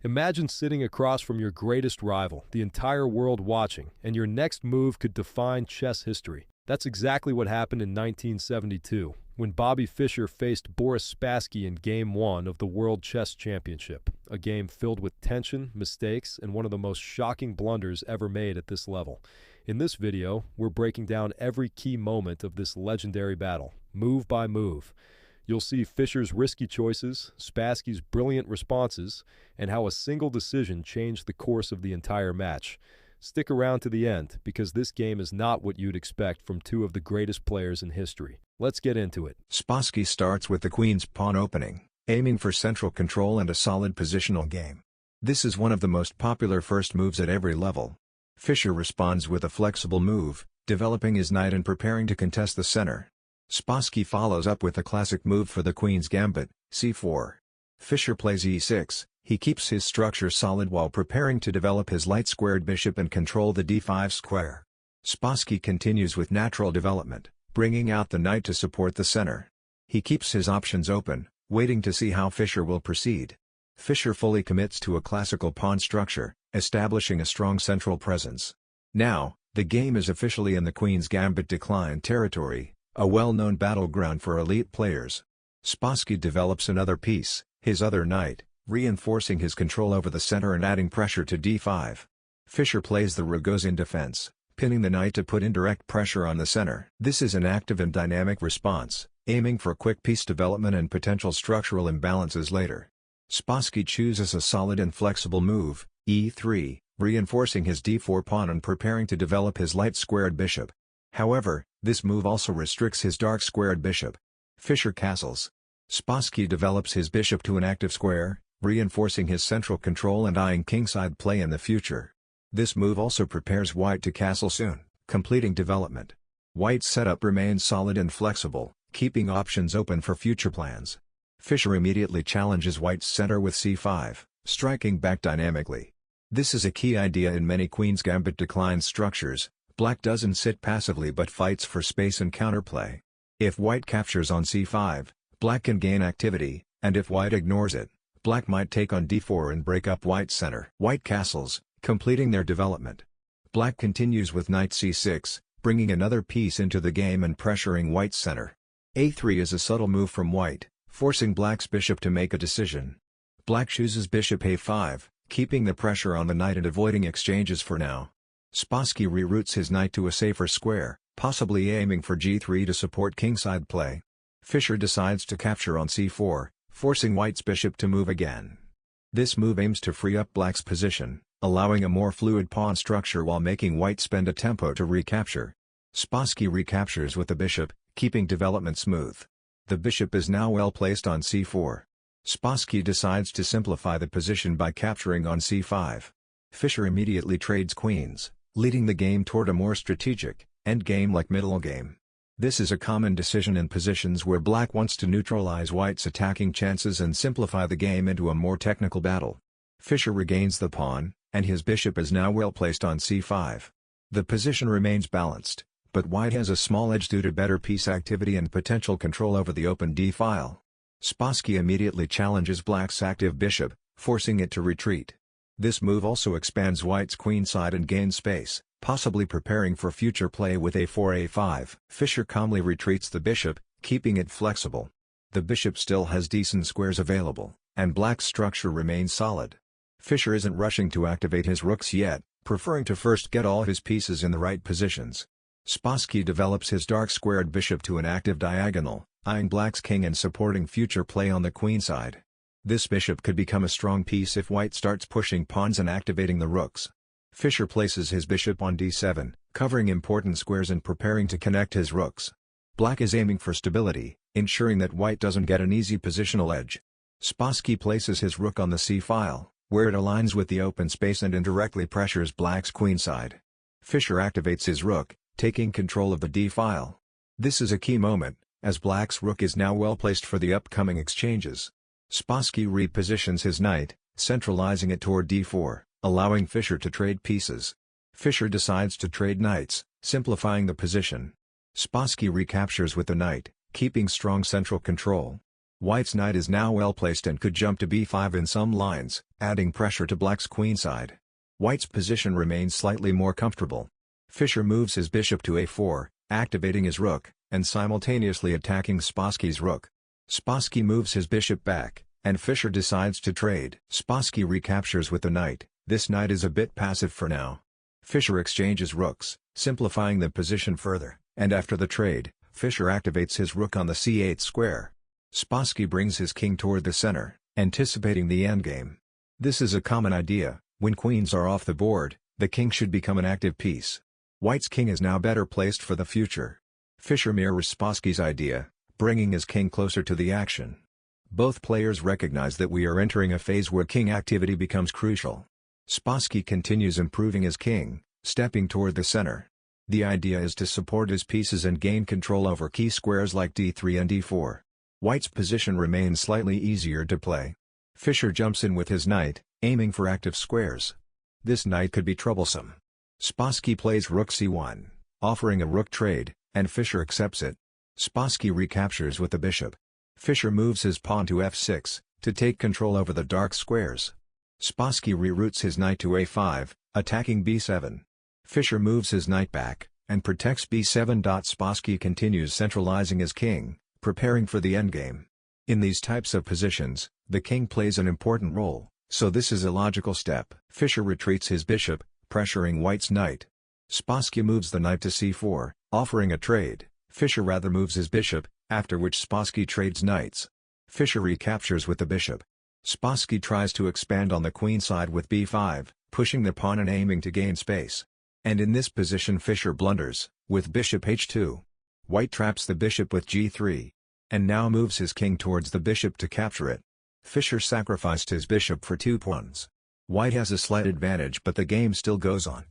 Imagine sitting across from your greatest rival, the entire world watching, and your next move could define chess history. That's exactly what happened in 1972, when Bobby Fischer faced Boris Spassky in Game 1 of the World Chess Championship, a game filled with tension, mistakes, and one of the most shocking blunders ever made at this level. In this video, we're breaking down every key moment of this legendary battle, move by move. You'll see Fischer's risky choices, Spassky's brilliant responses, and how a single decision changed the course of the entire match. Stick around to the end, because this game is not what you'd expect from two of the greatest players in history. Let's get into it. Spassky starts with the queen's pawn opening, aiming for central control and a solid positional game. This is one of the most popular first moves at every level. Fischer responds with a flexible move, developing his knight and preparing to contest the center. Spassky follows up with a classic move for the queen's gambit, c4. Fischer plays e6, he keeps his structure solid while preparing to develop his light-squared bishop and control the d5 square. Spassky continues with natural development, bringing out the knight to support the center. He keeps his options open, waiting to see how Fischer will proceed. Fischer fully commits to a classical pawn structure, establishing a strong central presence. Now, the game is officially in the queen's gambit decline territory, a well-known battleground for elite players. Spassky develops another piece, his other knight, reinforcing his control over the center and adding pressure to d5. Fischer plays the Rogozin defense, pinning the knight to put indirect pressure on the center. This is an active and dynamic response, aiming for quick piece development and potential structural imbalances later. Spassky chooses a solid and flexible move, e3, reinforcing his d4 pawn and preparing to develop his light-squared bishop. However, this move also restricts his dark-squared bishop. Fischer castles. Spassky develops his bishop to an active square, reinforcing his central control and eyeing kingside play in the future. This move also prepares white to castle soon, completing development. White's setup remains solid and flexible, keeping options open for future plans. Fischer immediately challenges white's center with c5, striking back dynamically. This is a key idea in many queen's gambit decline structures. Black doesn't sit passively but fights for space and counterplay. If white captures on c5, black can gain activity, and if white ignores it, black might take on d4 and break up white's center. White castles, completing their development. Black continues with knight c6, bringing another piece into the game and pressuring white's center. a3 is a subtle move from white, forcing black's bishop to make a decision. Black chooses bishop a5, keeping the pressure on the knight and avoiding exchanges for now. Spassky reroutes his knight to a safer square, possibly aiming for g3 to support kingside play. Fischer decides to capture on c4, forcing white's bishop to move again. This move aims to free up black's position, allowing a more fluid pawn structure while making white spend a tempo to recapture. Spassky recaptures with the bishop, keeping development smooth. The bishop is now well placed on c4. Spassky decides to simplify the position by capturing on c5. Fischer immediately trades queens, leading the game toward a more strategic, endgame like middle game. This is a common decision in positions where black wants to neutralize white's attacking chances and simplify the game into a more technical battle. Fischer regains the pawn, and his bishop is now well placed on c5. The position remains balanced, but white has a small edge due to better piece activity and potential control over the open d-file. Spassky immediately challenges black's active bishop, forcing it to retreat. This move also expands white's queenside and gains space, possibly preparing for future play with a4-a5. Fischer calmly retreats the bishop, keeping it flexible. The bishop still has decent squares available, and black's structure remains solid. Fischer isn't rushing to activate his rooks yet, preferring to first get all his pieces in the right positions. Spassky develops his dark-squared bishop to an active diagonal, eyeing black's king and supporting future play on the queenside. This bishop could become a strong piece if white starts pushing pawns and activating the rooks. Fischer places his bishop on d7, covering important squares and preparing to connect his rooks. Black is aiming for stability, ensuring that white doesn't get an easy positional edge. Spassky places his rook on the c-file, where it aligns with the open space and indirectly pressures black's queenside. Fischer activates his rook, taking control of the d-file. This is a key moment, as black's rook is now well placed for the upcoming exchanges. Spassky repositions his knight, centralizing it toward d4, allowing Fischer to trade pieces. Fischer decides to trade knights, simplifying the position. Spassky recaptures with the knight, keeping strong central control. White's knight is now well placed and could jump to b5 in some lines, adding pressure to black's queenside. White's position remains slightly more comfortable. Fischer moves his bishop to a4, activating his rook, and simultaneously attacking Spassky's rook. Spassky moves his bishop back, and Fischer decides to trade. Spassky recaptures with the knight. This knight is a bit passive for now. Fischer exchanges rooks, simplifying the position further, and after the trade, Fischer activates his rook on the c8 square. Spassky brings his king toward the center, anticipating the endgame. This is a common idea: when queens are off the board, the king should become an active piece. White's king is now better placed for the future. Fischer mirrors Spassky's idea, bringing his king closer to the action. Both players recognize that we are entering a phase where king activity becomes crucial. Spassky continues improving his king, stepping toward the center. The idea is to support his pieces and gain control over key squares like d3 and d4. White's position remains slightly easier to play. Fischer jumps in with his knight, aiming for active squares. This knight could be troublesome. Spassky plays rook c1, offering a rook trade, and Fischer accepts it. Spassky recaptures with the bishop. Fischer moves his pawn to f6, to take control over the dark squares. Spassky reroutes his knight to a5, attacking b7. Fischer moves his knight back, and protects b7. Spassky continues centralizing his king, preparing for the endgame. In these types of positions, the king plays an important role, so this is a logical step. Fischer retreats his bishop, pressuring White's knight. Spassky moves the knight to c4, offering a trade. Fischer rather moves his bishop, after which Spassky trades knights. Fischer recaptures with the bishop. Spassky tries to expand on the queen side with b5, pushing the pawn and aiming to gain space. And in this position Fischer blunders, with bishop h2. White traps the bishop with g3. And now moves his king towards the bishop to capture it. Fischer sacrificed his bishop for 2 pawns. White has a slight advantage but the game still goes on.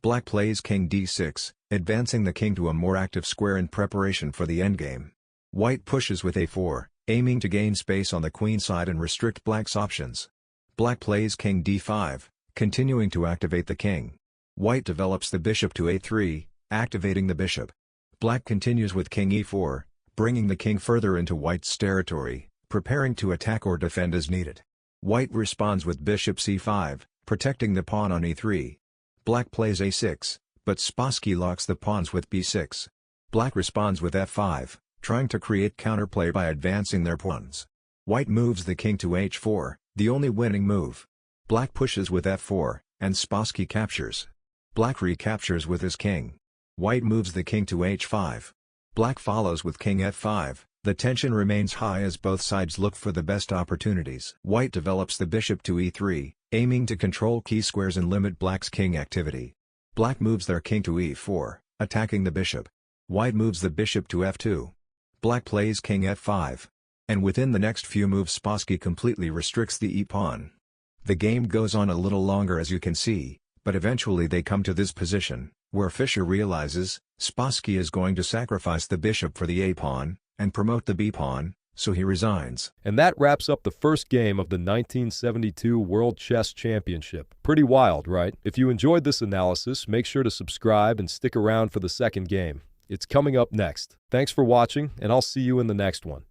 Black plays king d6, advancing the king to a more active square in preparation for the endgame. White pushes with a4, aiming to gain space on the queen side and restrict black's options. Black plays king d5, continuing to activate the king. White develops the bishop to a3, activating the bishop. Black continues with king e4, bringing the king further into White's territory, preparing to attack or defend as needed. White responds with bishop c5, protecting the pawn on e3. Black plays a6, but Spassky locks the pawns with b6. Black responds with f5, trying to create counterplay by advancing their pawns. White moves the king to h4, the only winning move. Black pushes with f4, and Spassky captures. Black recaptures with his king. White moves the king to h5. Black follows with king f5. The tension remains high as both sides look for the best opportunities. White develops the bishop to e3, aiming to control key squares and limit black's king activity. Black moves their king to e4, attacking the bishop. White moves the bishop to f2. Black plays king f5. And within the next few moves Spassky completely restricts the e-pawn. The game goes on a little longer as you can see, but eventually they come to this position, where Fischer realizes, Spassky is going to sacrifice the bishop for the a-pawn, and promote the b-pawn, so he resigns. And that wraps up the first game of the 1972 World Chess Championship. Pretty wild, right? If you enjoyed this analysis, make sure to subscribe and stick around for the second game. It's coming up next. Thanks for watching, and I'll see you in the next one.